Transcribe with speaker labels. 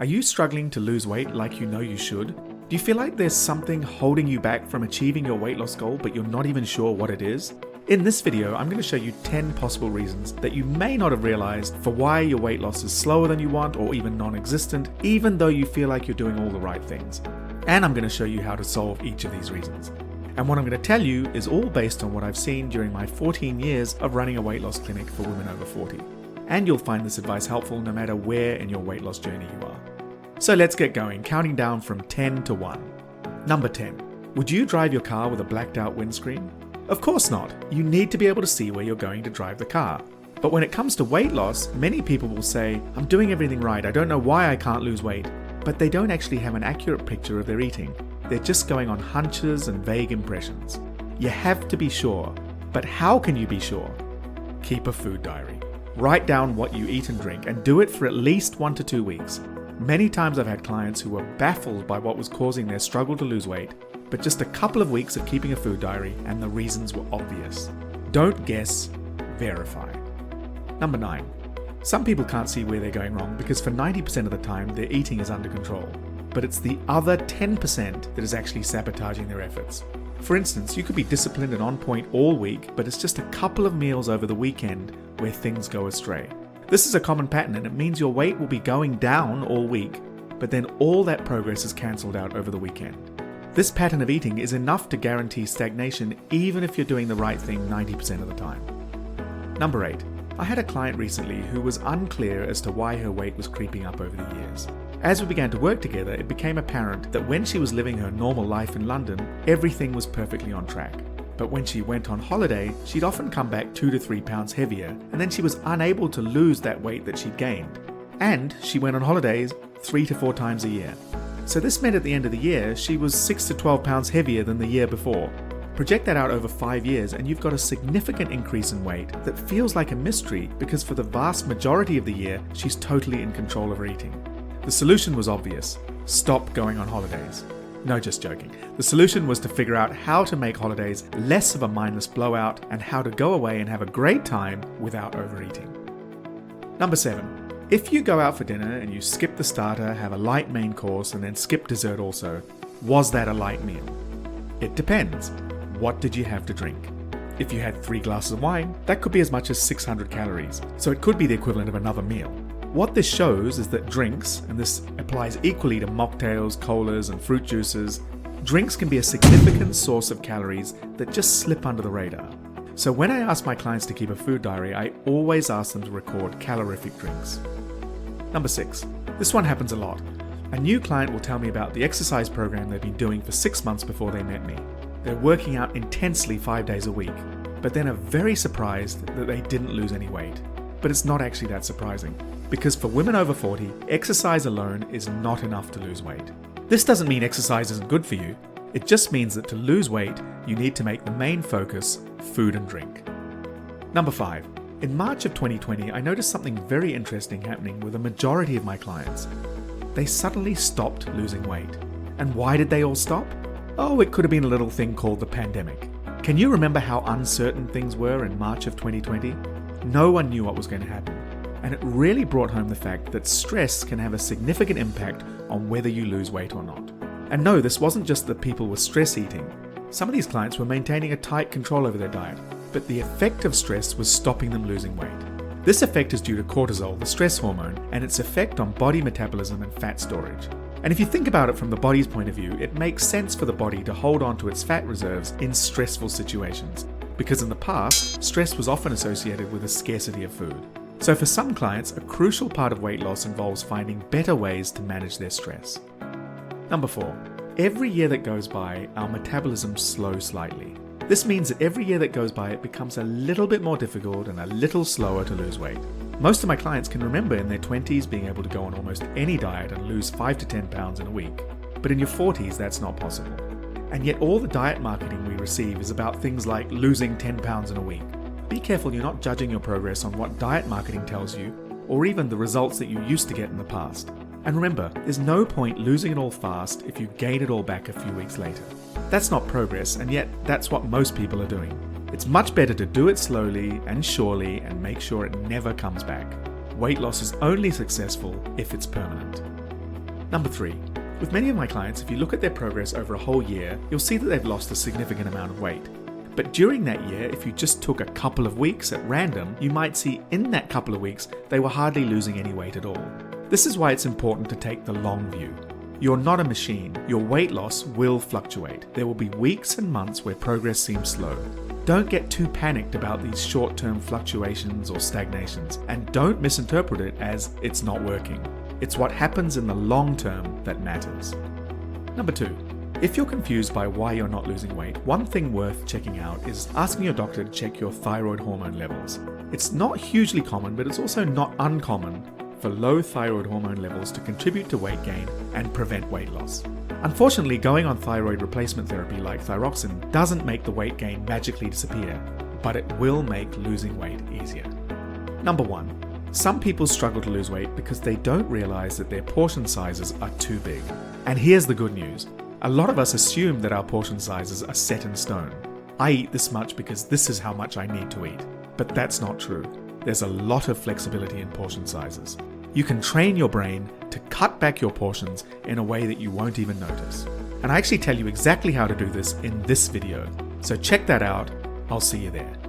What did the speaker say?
Speaker 1: Are you struggling to lose weight like you know you should? Do you feel like there's something holding you back from achieving your weight loss goal, but you're not even sure what it is? In this video, I'm going to show you 10 possible reasons that you may not have realized for why your weight loss is slower than you want or even non-existent, even though you feel like you're doing all the right things. And I'm going to show you how to solve each of these reasons. And what I'm going to tell you is all based on what I've seen during my 14 years of running a weight loss clinic for women over 40. And you'll find this advice helpful no matter where in your weight loss journey you are. So let's get going, counting down from 10 to 1. Number 10. Would you drive your car with a blacked out windscreen? Of course not. You need to be able to see where you're going to drive the car. But when it comes to weight loss, many people will say, I'm doing everything right, I don't know why I can't lose weight. But they don't actually have an accurate picture of their eating. They're just going on hunches and vague impressions. You have to be sure. But how can you be sure? Keep a food diary. Write down what you eat and drink and do it for at least 1 to 2 weeks. Many times I've had clients who were baffled by what was causing their struggle to lose weight, but just a couple of weeks of keeping a food diary and the reasons were obvious. Don't guess, verify. Number 9. Some people can't see where they're going wrong because for 90% of the time their eating is under control, but it's the other 10% that is actually sabotaging their efforts. For instance, you could be disciplined and on point all week, but it's just a couple of meals over the weekend where things go astray. This is a common pattern and it means your weight will be going down all week, but then all that progress is cancelled out over the weekend. This pattern of eating is enough to guarantee stagnation even if you're doing the right thing 90% of the time. Number 8. I had a client recently who was unclear as to why her weight was creeping up over the years. As we began to work together, it became apparent that when she was living her normal life in London, everything was perfectly on track. But when she went on holiday, she'd often come back 2 to 3 pounds heavier, and then she was unable to lose that weight that she'd gained. And she went on holidays 3 to 4 times a year. So this meant at the end of the year, she was 6 to 12 pounds heavier than the year before. Project that out over 5 years and you've got a significant increase in weight that feels like a mystery because for the vast majority of the year, she's totally in control of her eating. The solution was obvious. Stop going on holidays. No, just joking. The solution was to figure out how to make holidays less of a mindless blowout and how to go away and have a great time without overeating. Number 7. If you go out for dinner and you skip the starter, have a light main course and then skip dessert also, was that a light meal? It depends. What did you have to drink? If you had 3 glasses of wine, that could be as much as 600 calories, so it could be the equivalent of another meal. What this shows is that drinks, and this applies equally to mocktails, colas, and fruit juices, drinks can be a significant source of calories that just slip under the radar. So when I ask my clients to keep a food diary, I always ask them to record calorific drinks. Number 6. This one happens a lot. A new client will tell me about the exercise program they've been doing for 6 months before they met me. They're working out intensely 5 days a week, but then are very surprised that they didn't lose any weight. But it's not actually that surprising, because for women over 40, exercise alone is not enough to lose weight. This doesn't mean exercise isn't good for you. It just means that to lose weight, you need to make the main focus food and drink. Number 5. In March of 2020, I noticed something very interesting happening with a majority of my clients. They suddenly stopped losing weight. And why did they all stop? Oh, it could have been a little thing called the pandemic. Can you remember how uncertain things were in March of 2020? No one knew what was going to happen. And it really brought home the fact that stress can have a significant impact on whether you lose weight or not. And no, this wasn't just that people were stress eating. Some of these clients were maintaining a tight control over their diet, but the effect of stress was stopping them losing weight. This effect is due to cortisol, the stress hormone, and its effect on body metabolism and fat storage. And if you think about it from the body's point of view, it makes sense for the body to hold on to its fat reserves in stressful situations, because in the past, stress was often associated with a scarcity of food. So for some clients, a crucial part of weight loss involves finding better ways to manage their stress. Number 4. Every year that goes by, our metabolism slows slightly. This means that every year that goes by, it becomes a little bit more difficult and a little slower to lose weight. Most of my clients can remember in their 20s being able to go on almost any diet and lose 5 to 10 pounds in a week. But in your 40s, that's not possible. And yet all the diet marketing we receive is about things like losing 10 pounds in a week. Be careful you're not judging your progress on what diet marketing tells you, or even the results that you used to get in the past. And remember, there's no point losing it all fast if you gain it all back a few weeks later. That's not progress, and yet that's what most people are doing. It's much better to do it slowly and surely and make sure it never comes back. Weight loss is only successful if it's permanent. Number 3. With many of my clients, if you look at their progress over a whole year, you'll see that they've lost a significant amount of weight. But during that year, if you just took a couple of weeks at random, you might see in that couple of weeks they were hardly losing any weight at all. This is why it's important to take the long view. You're not a machine. Your weight loss will fluctuate. There will be weeks and months where progress seems slow. Don't get too panicked about these short-term fluctuations or stagnations, and don't misinterpret it as it's not working. It's what happens in the long term that matters. Number 2. If you're confused by why you're not losing weight, one thing worth checking out is asking your doctor to check your thyroid hormone levels. It's not hugely common, but it's also not uncommon for low thyroid hormone levels to contribute to weight gain and prevent weight loss. Unfortunately, going on thyroid replacement therapy like thyroxine doesn't make the weight gain magically disappear, but it will make losing weight easier. Number 1. Some people struggle to lose weight because they don't realize that their portion sizes are too big. And here's the good news. A lot of us assume that our portion sizes are set in stone. I eat this much because this is how much I need to eat. But that's not true. There's a lot of flexibility in portion sizes. You can train your brain to cut back your portions in a way that you won't even notice. And I actually tell you exactly how to do this in this video. So check that out. I'll see you there.